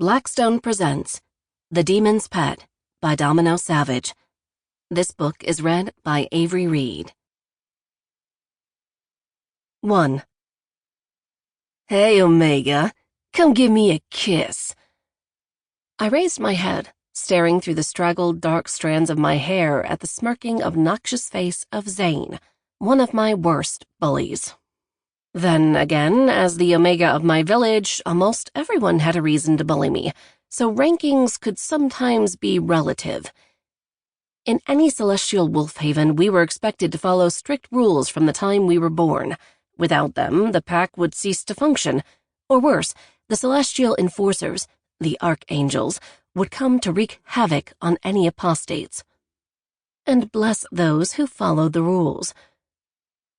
Blackstone presents The Demon's Pet by Domino Savage. This book is read by Avery Reid. 1. Hey, Omega, come give me a kiss. I raised my head, staring through the straggled dark strands of my hair at the smirking, obnoxious face of Zane, one of my worst bullies. Then again, as the Omega of my village, almost everyone had a reason to bully me, so rankings could sometimes be relative. In any celestial wolf haven, we were expected to follow strict rules from the time we were born. Without them, the pack would cease to function. Or worse, the celestial enforcers, the archangels, would come to wreak havoc on any apostates. And bless those who followed the rules.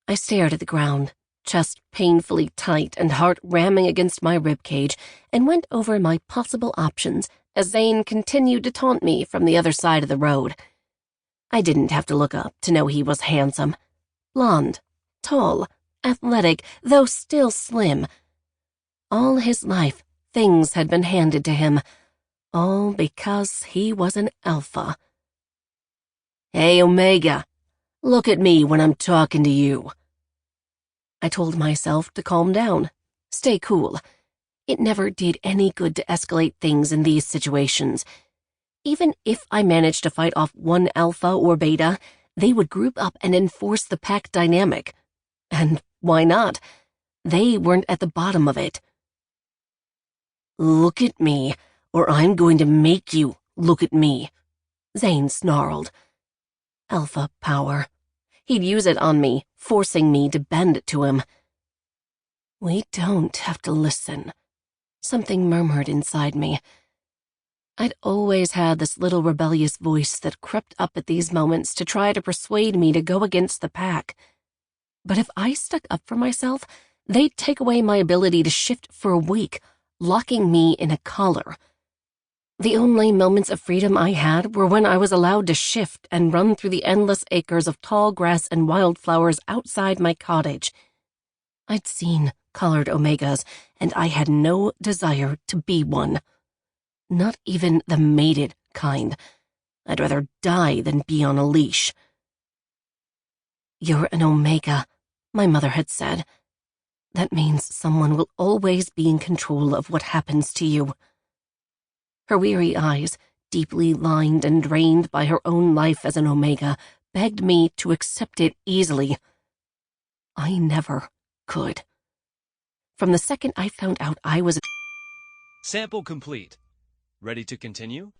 I stared at the ground, chest painfully tight and heart ramming against my ribcage, and went over my possible options as Zane continued to taunt me from the other side of the road. I didn't have to look up to know he was handsome. Blonde, tall, athletic, though still slim. All his life, things had been handed to him, all because he was an alpha. Hey, Omega, look at me when I'm talking to you. I told myself to calm down, stay cool. It never did any good to escalate things in these situations. Even if I managed to fight off one alpha or beta, they would group up and enforce the pack dynamic. And why not? They weren't at the bottom of it. Look at me, or I'm going to make you look at me, Zane snarled. Alpha power. He'd use it on me, forcing me to bend to him. We don't have to listen, something murmured inside me. I'd always had this little rebellious voice that crept up at these moments to try to persuade me to go against the pack. But if I stuck up for myself, they'd take away my ability to shift for a week, locking me in a collar. The only moments of freedom I had were when I was allowed to shift and run through the endless acres of tall grass and wildflowers outside my cottage. I'd seen colored Omegas, and I had no desire to be one. Not even the mated kind. I'd rather die than be on a leash. You're an Omega, my mother had said. That means someone will always be in control of what happens to you. Her weary eyes, deeply lined and drained by her own life as an Omega, begged me to accept it easily. I never could. From the second I found out I was... Sample complete. Ready to continue?